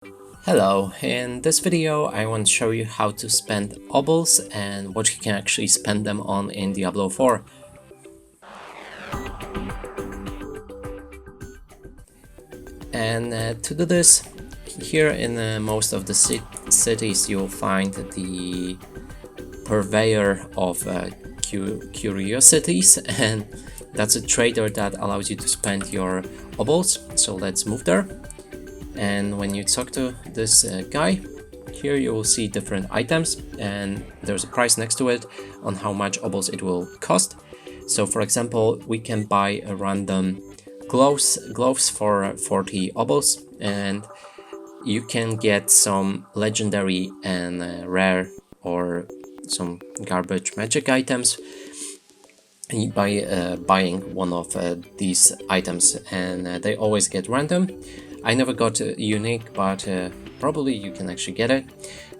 Hello, in this video I want to show you how to spend Obols and what you can actually spend them on in Diablo 4. And to do this, here in most of the cities you'll find the purveyor of curiosities, and that's a trader that allows you to spend your Obols. So let's move there. And when you talk to this guy, here you will see different items and there's a price next to it on how much Obols it will cost. So for example, we can buy a random gloves for 40 Obols, and you can get some legendary and rare or some garbage magic items by buying one of these items, and they always get random. I never got unique, but probably you can actually get it.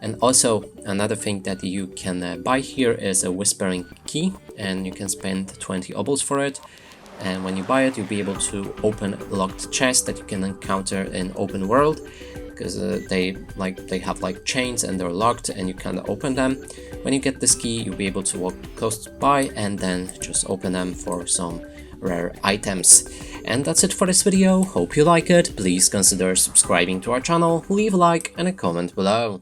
And also another thing that you can buy here is a whispering key, and you can spend 20 Obols for it. And when you buy it, you'll be able to open locked chests that you can encounter in open world, because they have like chains and they're locked and you can't open them. When you get this key, you'll be able to walk close by and then just open them for some rare items. And that's it for this video. Hope you like it. Please consider subscribing to our channel, leave a like and a comment below.